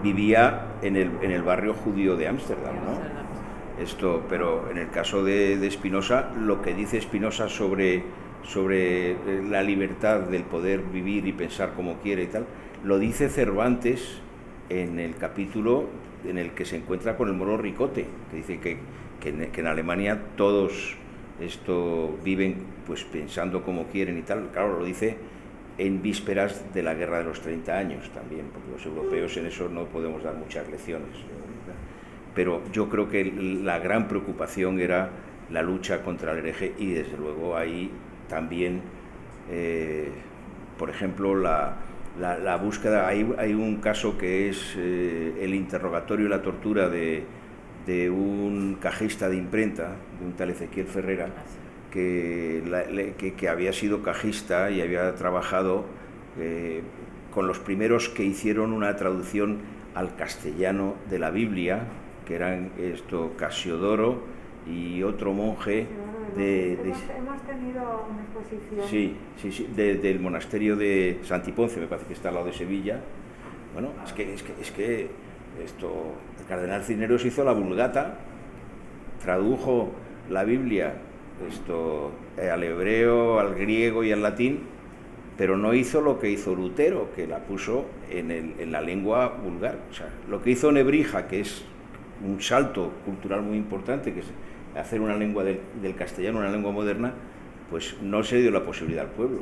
vivía en el barrio judío de Ámsterdam, ¿no? Pero en el caso de Spinoza, lo que dice Spinoza sobre la libertad del poder vivir y pensar como quiere y tal, lo dice Cervantes en el capítulo en el que se encuentra con el moro Ricote, que dice que en Alemania todos viven pues pensando como quieren y tal. Claro, lo dice en vísperas de la guerra de los 30 años también, porque los europeos en eso no podemos dar muchas lecciones. Pero yo creo que la gran preocupación era la lucha contra el hereje, y desde luego ahí también, por ejemplo, la búsqueda. Hay un caso que es el interrogatorio y la tortura de un cajista de imprenta, de un tal Ezequiel Ferrera, que había sido cajista y había trabajado con los primeros que hicieron una traducción al castellano de la Biblia, que eran Casiodoro y otro monje hemos tenido una exposición. Sí, del monasterio de Santiponce, me parece que está al lado de Sevilla. Bueno, es que el cardenal Cisneros hizo la Vulgata, tradujo la Biblia al hebreo, al griego y al latín, pero no hizo lo que hizo Lutero, que la puso en la lengua vulgar. O sea, lo que hizo Nebrija, que es un salto cultural muy importante, que es hacer una lengua del castellano, una lengua moderna, pues no se dio la posibilidad al pueblo.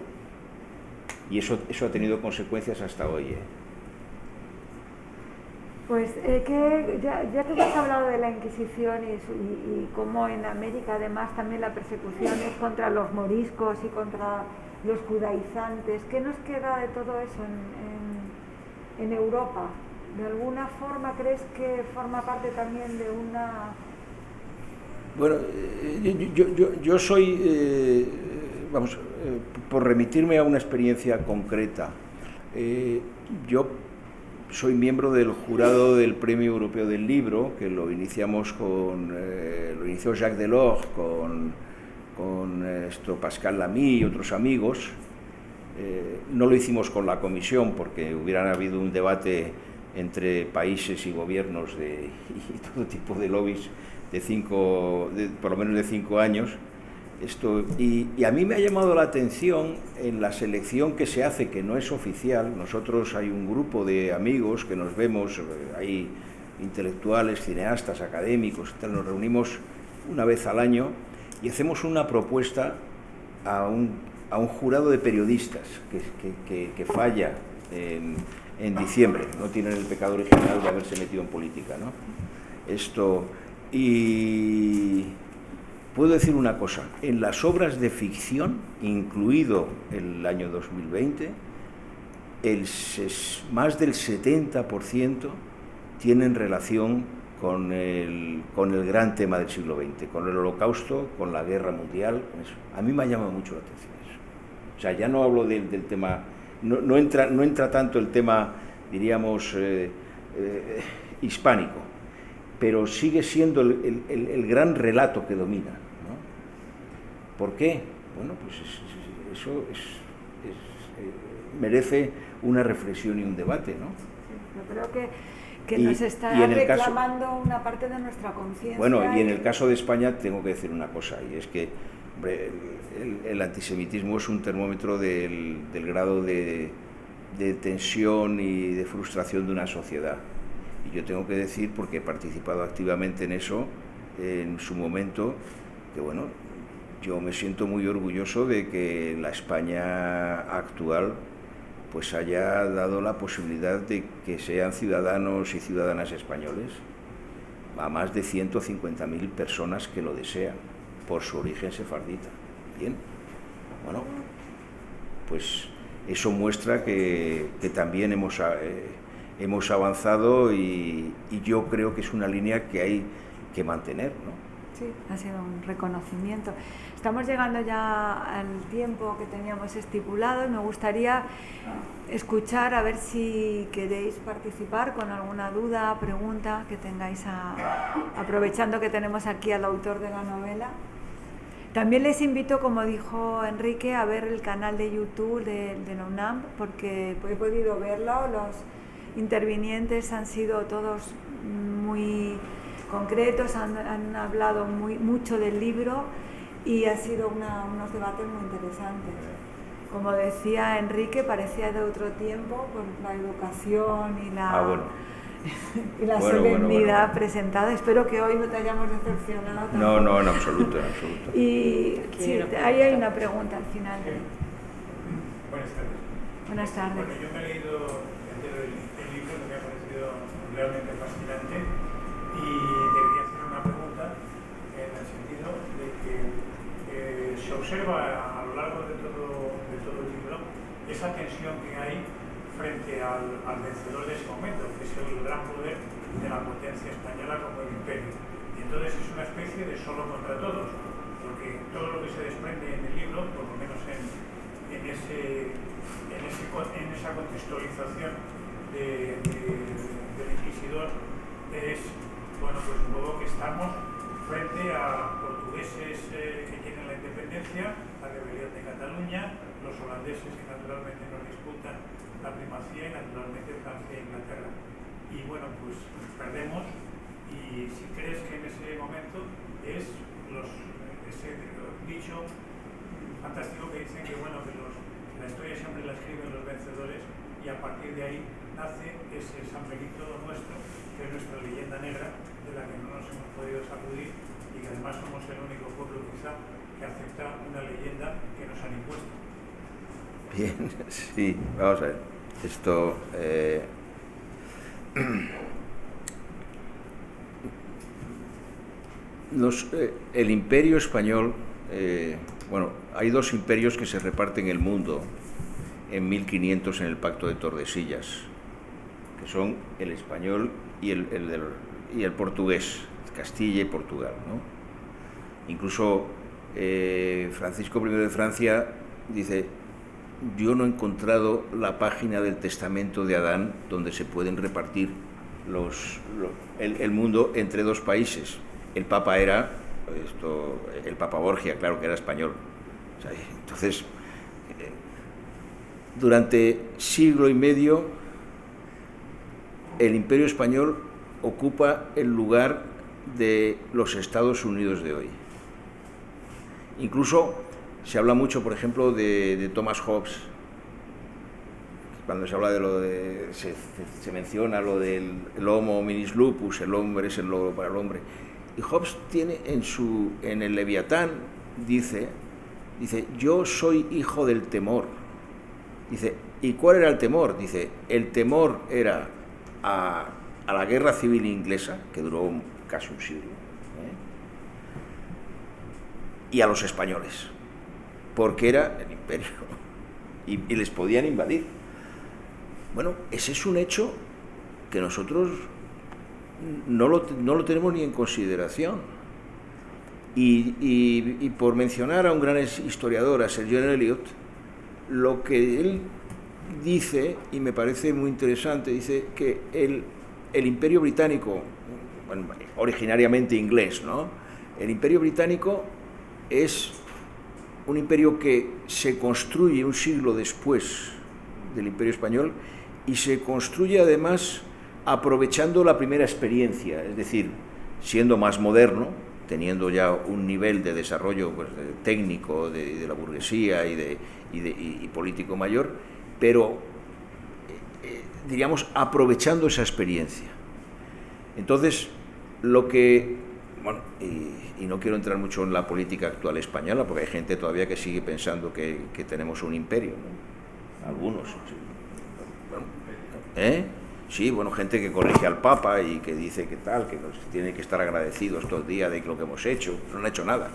Y eso ha tenido consecuencias hasta hoy. Pues ya que hemos hablado de la Inquisición y cómo en América además también la persecución es contra los moriscos y contra los judaizantes, ¿qué nos queda de todo eso en Europa? ¿De alguna forma crees que forma parte también de una...? Bueno, yo soy, por remitirme a una experiencia concreta, yo soy miembro del jurado del Premio Europeo del Libro, que lo iniciamos lo inició Jacques Delors con Pascal Lamy y otros amigos. No lo hicimos con la comisión porque hubiera habido un debate entre países y gobiernos y todo tipo de lobbies por lo menos de 5 años, Y a mí me ha llamado la atención en la selección que se hace, que no es oficial. Nosotros hay un grupo de amigos que nos vemos, hay intelectuales, cineastas, académicos, nos reunimos una vez al año y hacemos una propuesta a un jurado de periodistas que falla en diciembre. No tienen el pecado original de haberse metido en política, ¿no? Y puedo decir una cosa, en las obras de ficción, incluido el año 2020, más del 70% tienen relación con el gran tema del siglo XX, con el Holocausto, con la Guerra Mundial, con eso. A mí me ha llamado mucho la atención eso. O sea, ya no hablo del tema, no entra tanto el tema, diríamos, hispánico, pero sigue siendo el gran relato que domina, ¿no? ¿Por qué? Bueno, pues eso merece una reflexión y un debate, ¿no? Sí, yo creo que nos está reclamando una parte de nuestra conciencia. Bueno, y en el caso de España tengo que decir una cosa, y es que, hombre, el antisemitismo es un termómetro del grado de tensión y de frustración de una sociedad. Y yo tengo que decir, porque he participado activamente en eso, en su momento, que bueno, yo me siento muy orgulloso de que la España actual pues haya dado la posibilidad de que sean ciudadanos y ciudadanas españoles a más de 150.000 personas que lo desean, por su origen sefardita. Bien, bueno, pues eso muestra que también hemos avanzado y yo creo que es una línea que hay que mantener, ¿no? Sí, ha sido un reconocimiento. Estamos llegando ya al tiempo que teníamos estipulado y me gustaría escuchar, a ver si queréis participar con alguna duda, pregunta que tengáis, aprovechando que tenemos aquí al autor de la novela. También les invito, como dijo Enrique, a ver el canal de YouTube de la UNAM, porque he podido verlo. Los intervinientes han sido todos muy concretos, han hablado mucho del libro y ha sido unos debates muy interesantes. Como decía Enrique, parecía de otro tiempo por la educación y la solemnidad presentada. Espero que hoy no te hayamos decepcionado tampoco. No, en absoluto, en absoluto. Y sí, ahí hay una pregunta al final. Buenas tardes. Buenas tardes. Bueno, yo me he leído el libro, que me ha parecido realmente fascinante, y quería hacer una pregunta en el sentido de que se observa a lo largo de todo el libro esa tensión que hay frente al vencedor de ese momento, que es el gran poder de la potencia española como el imperio. Y entonces es una especie de solo contra todos, porque todo lo que se desprende en el libro, por lo menos en esa contextualización del inquisidor, es, bueno, pues un poco que estamos frente a portugueses que tienen la independencia, la rebelión de Cataluña, los holandeses que naturalmente nos disputan la primacía y naturalmente Francia e Inglaterra. Y bueno, pues perdemos, y si crees que en ese momento es ese dicho fantástico que dicen que bueno, que la historia siempre la escriben los vencedores, y a partir de ahí nace ese San Benito nuestro, que es nuestra leyenda negra, de la que no nos hemos podido sacudir, y que además somos el único pueblo quizá que acepta una leyenda que nos han impuesto. Bien, sí, vamos a ver. Esto el imperio español, bueno, hay dos imperios que se reparten el mundo en 1500 en el Pacto de Tordesillas, que son el español y el portugués, Castilla y Portugal, ¿no? Incluso Francisco I de Francia dice: yo no he encontrado la página del testamento de Adán donde se pueden repartir el mundo entre dos países. El Papa era el Papa Borgia, claro que era español. O sea, entonces, durante siglo y medio, el Imperio Español ocupa el lugar de los Estados Unidos de hoy. Incluso se habla mucho, por ejemplo, de Thomas Hobbes. Cuando se habla de lo de... se menciona lo del el homo hominis lupus, el hombre es el lobo para el hombre. Y Hobbes tiene en el Leviatán, dice, yo soy hijo del temor. Dice, ¿y cuál era el temor? Dice, el temor era a la guerra civil inglesa, que duró casi un siglo, y a los españoles, porque era el imperio, y les podían invadir. Bueno, ese es un hecho que nosotros no lo tenemos ni en consideración. Y por mencionar a un gran historiador, a Sir John Eliot, lo que él dice, y me parece muy interesante, dice que el Imperio Británico, bueno, originariamente inglés, ¿no? El Imperio Británico es un imperio que se construye un siglo después del Imperio Español y se construye además aprovechando la primera experiencia, es decir, siendo más moderno, teniendo ya un nivel de desarrollo pues, técnico de la burguesía y político mayor, pero diríamos aprovechando esa experiencia. Entonces, lo que, bueno, y no quiero entrar mucho en la política actual española, porque hay gente todavía que sigue pensando que tenemos un imperio, ¿no? Algunos. Sí, bueno, gente que corrige al Papa y que dice que tal, que nos tiene que estar agradecidos todo el día de lo que hemos hecho. No han hecho nada.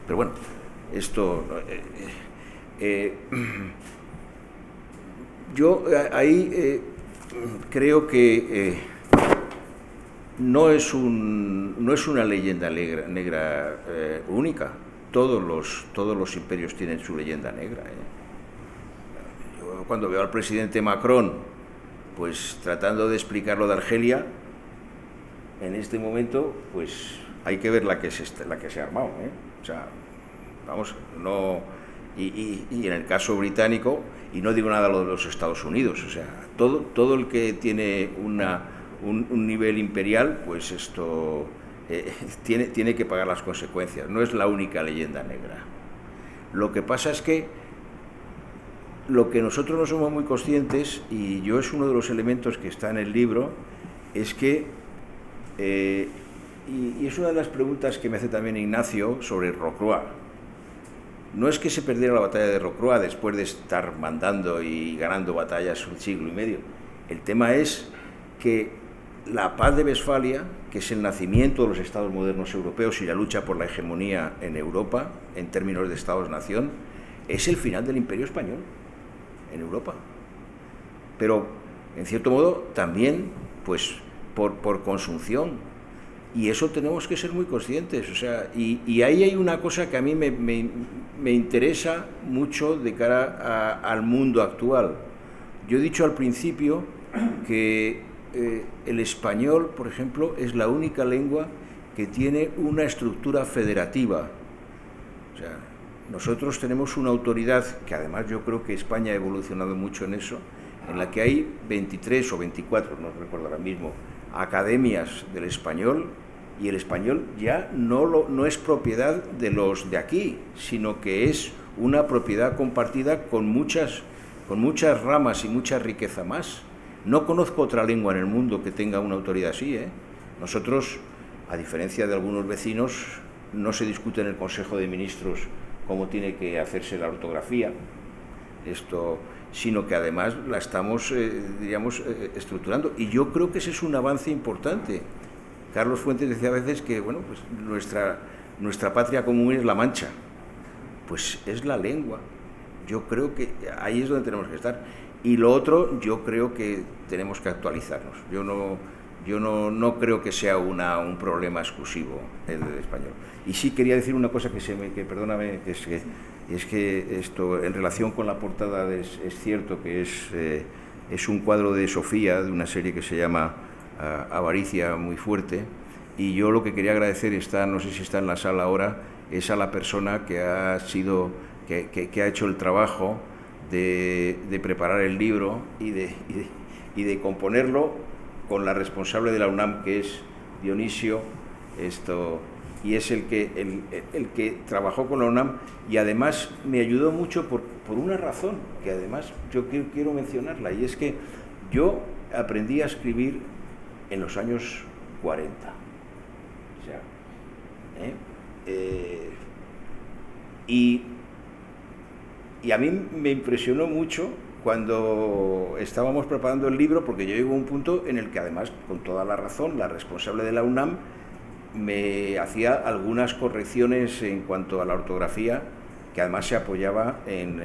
Pero bueno, esto... yo ahí creo que no es una leyenda negra única. Todos los imperios tienen su leyenda negra. Yo cuando veo al presidente Macron pues tratando de explicar lo de Argelia, en este momento, pues hay que ver la que se ha armado, O sea, vamos, no... Y en el caso británico, y no digo nada de los Estados Unidos, o sea, todo el que tiene un nivel imperial, pues esto tiene que pagar las consecuencias. No es la única leyenda negra. Lo que pasa es que lo que nosotros no somos muy conscientes, y yo es uno de los elementos que está en el libro, es que, y es una de las preguntas que me hace también Ignacio sobre Rocroi, no es que se perdiera la batalla de Rocroi después de estar mandando y ganando batallas un siglo y medio. El tema es que la paz de Westfalia, que es el nacimiento de los estados modernos europeos y la lucha por la hegemonía en Europa, en términos de estados-nación, es el final del Imperio Español en Europa. Pero, en cierto modo, también, pues, por consunción. Y eso tenemos que ser muy conscientes. O sea, y ahí hay una cosa que a mí me interesa mucho de cara al mundo actual. Yo he dicho al principio que el español, por ejemplo, es la única lengua que tiene una estructura federativa. O sea, nosotros tenemos una autoridad, que además yo creo que España ha evolucionado mucho en eso, en la que hay 23 o 24, no recuerdo ahora mismo, academias del español, y el español ya no es propiedad de los de aquí, sino que es una propiedad compartida con muchas ramas y mucha riqueza más. No conozco otra lengua en el mundo que tenga una autoridad así, Nosotros, a diferencia de algunos vecinos, no se discute en el Consejo de Ministros cómo tiene que hacerse la ortografía, sino que además la estamos, estructurando. Y yo creo que ese es un avance importante. Carlos Fuentes decía a veces que, bueno, pues nuestra patria común es la Mancha. Pues es la lengua. Yo creo que ahí es donde tenemos que estar. Y lo otro, yo creo que tenemos que actualizarnos. Yo no creo que sea un problema exclusivo el español. Y sí quería decir una cosa perdóname, es que esto, en relación con la portada, es cierto que es un cuadro de Sofía, de una serie que se llama Avaricia muy fuerte, y yo lo que quería agradecer, no sé si está en la sala ahora, es a la persona que ha hecho el trabajo de preparar el libro y de componerlo, con la responsable de la UNAM, que es Dionisio, y es el que trabajó con la UNAM, y además me ayudó mucho por una razón, que además yo quiero mencionarla, y es que yo aprendí a escribir en los años 40. O sea, y a mí me impresionó mucho cuando estábamos preparando el libro, porque yo llego a un punto en el que además, con toda la razón, la responsable de la UNAM me hacía algunas correcciones en cuanto a la ortografía, que además se apoyaba en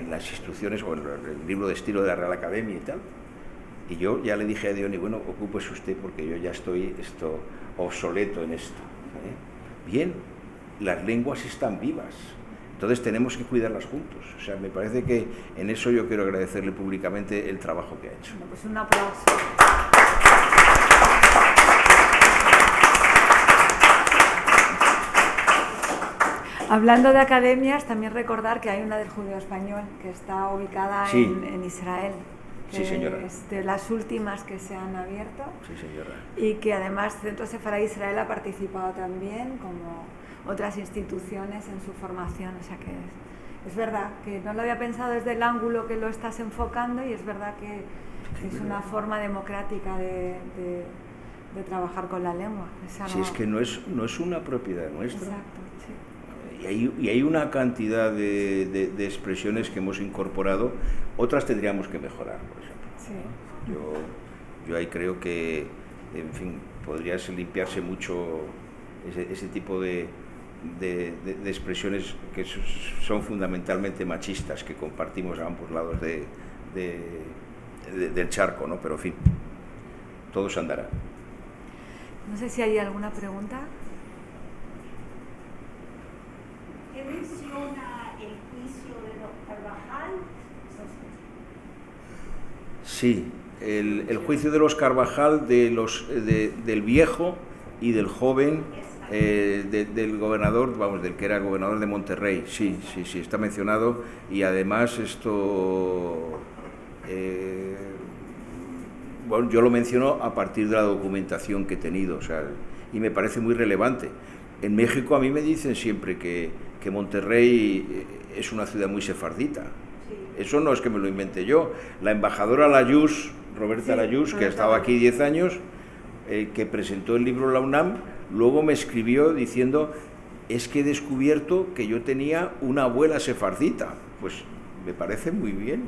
las instrucciones o en el libro de estilo de la Real Academia y tal. Y yo ya le dije a Diony, bueno, ocúpese usted porque yo ya estoy obsoleto en esto. Bien, las lenguas están vivas, entonces tenemos que cuidarlas juntos. O sea, me parece que en eso yo quiero agradecerle públicamente el trabajo que ha hecho. Bueno, pues un aplauso. Hablando de academias, también recordar que hay una del judío español que está ubicada sí. en Israel. Sí, señora. Es de las últimas que se han abierto. Sí, señora. Y que además Centro Sefaradí Israel ha participado también, como otras instituciones, en su formación. O sea que es verdad que no lo había pensado desde el ángulo que lo estás enfocando, y es verdad que es una forma democrática de trabajar con la lengua. Si es que no es una propiedad nuestra. Exacto, sí. Y hay una cantidad de expresiones que hemos incorporado, otras tendríamos que mejorar, por ejemplo. Sí. Yo ahí creo que, en fin, podría limpiarse mucho ese tipo de expresiones que son fundamentalmente machistas, que compartimos a ambos lados del charco, ¿no? Pero, en fin, todo se andará. No sé si hay alguna pregunta. ¿Qué menciona el juicio de los Carvajal? Sí, el juicio de los Carvajal, del viejo y del joven, del gobernador, vamos, del que era el gobernador de Monterrey. Sí, está mencionado, y además esto, bueno, yo lo menciono a partir de la documentación que he tenido, o sea, y me parece muy relevante. En México a mí me dicen siempre que Monterrey es una ciudad muy sefardita. Sí. Eso no es que me lo inventé yo. La embajadora Layús, Roberta Layús, que ha estado aquí 10 años, que presentó el libro La UNAM, luego me escribió diciendo, es que he descubierto que yo tenía una abuela sefardita. Pues me parece muy bien.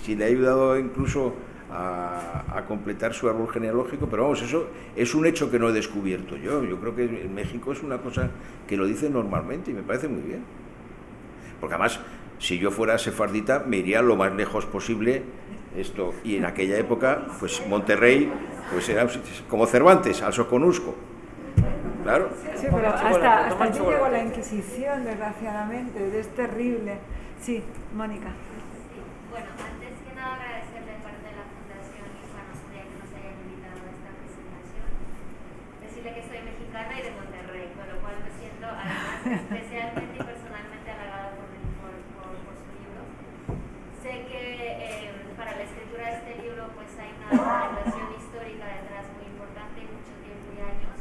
Si le ha ayudado incluso a completar su árbol genealógico, pero vamos, eso es un hecho que no he descubierto yo. Yo creo que en México es una cosa que lo dicen normalmente, y me parece muy bien. Porque además, si yo fuera sefardita, me iría lo más lejos posible esto, y en aquella época, pues Monterrey, pues era como Cervantes, al Soconusco. Claro. Sí, pero hasta aquí llegó la Inquisición, desgraciadamente, es terrible. Sí, Mónica. Bueno, antes que nada agradecerle de parte de la Fundación Hispano Judía que nos hayan invitado a esta presentación. Decirle que soy mexicana y de Monterrey, con lo cual me siento además especialmente y personalmente halagada por su libro. Sé que para la escritura de este libro pues hay una relación histórica detrás muy importante, mucho tiempo y años.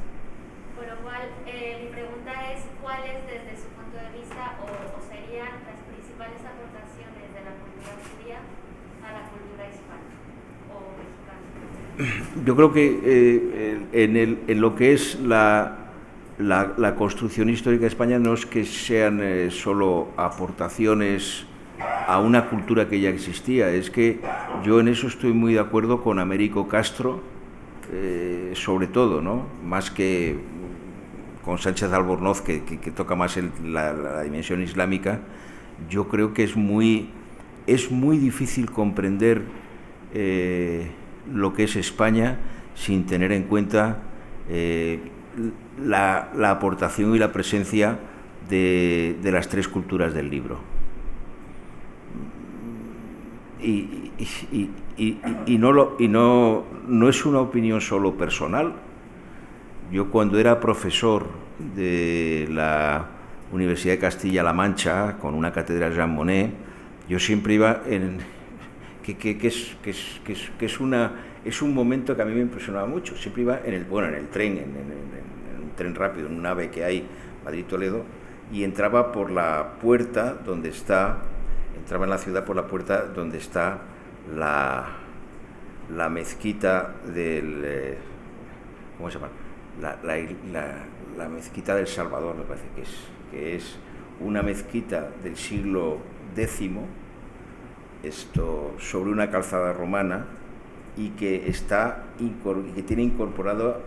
Por lo cual mi pregunta es, ¿cuáles desde su punto de vista o serían las principales aportaciones de la cultura judía a la cultura hispana o mexicana? Yo creo que en lo que es la construcción histórica de España no es que sean solo aportaciones a una cultura que ya existía, es que yo en eso estoy muy de acuerdo con Américo Castro, sobre todo, ¿no? Más que con Sánchez Albornoz, que toca más la dimensión islámica. Yo creo que es muy difícil comprender lo que es España sin tener en cuenta la aportación y la presencia de las tres culturas del libro. Y no es una opinión solo personal. Yo cuando era profesor de la Universidad de Castilla-La Mancha, con una cátedra Jean Monnet, yo siempre iba es un momento que a mí me impresionaba mucho. Siempre iba en el tren, en un tren rápido, en un AVE que hay Madrid-Toledo, y entraba por la puerta donde está, entraba en la ciudad por la puerta donde está la mezquita del, ¿cómo se llama? La mezquita del Salvador, me parece que es una mezquita del siglo X, sobre una calzada romana, y que tiene incorporado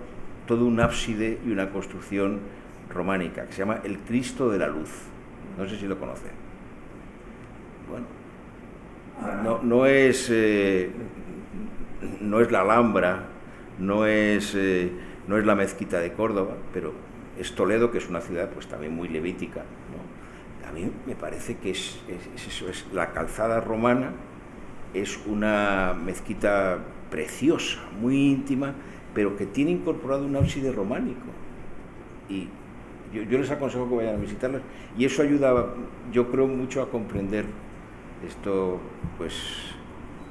todo un ábside y una construcción románica que se llama el Cristo de la Luz. No sé si lo conocen. Bueno, no es la Alhambra, no es la mezquita de Córdoba, pero es Toledo, que es una ciudad pues también muy levítica, ¿no? A mí me parece que es eso, es la calzada romana, es una mezquita preciosa, muy íntima, pero que tiene incorporado un ábside románico. Y yo les aconsejo que vayan a visitarlas, y eso ayuda, yo creo, mucho a comprender esto, pues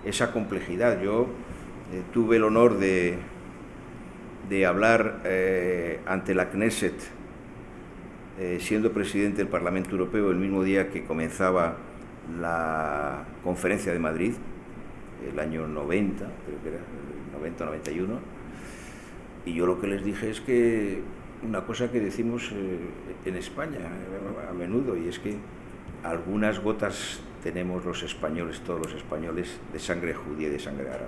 esa complejidad. Yo tuve el honor de hablar ante la Knesset, siendo presidente del Parlamento Europeo, el mismo día que comenzaba la Conferencia de Madrid, el año 90, creo que era, el 90-91, y yo lo que les dije es que una cosa que decimos en España a menudo, y es que algunas gotas tenemos los españoles, todos los españoles, de sangre judía y de sangre árabe.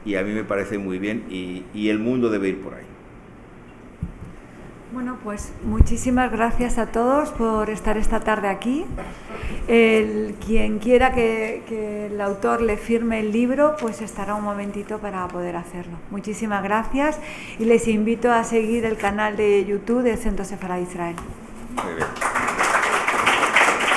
Y a mí me parece muy bien, y el mundo debe ir por ahí. Bueno, pues muchísimas gracias a todos por estar esta tarde aquí. Quien quiera que el autor le firme el libro, pues estará un momentito para poder hacerlo. Muchísimas gracias, y les invito a seguir el canal de YouTube del Centro Sefarad Israel. Muy bien.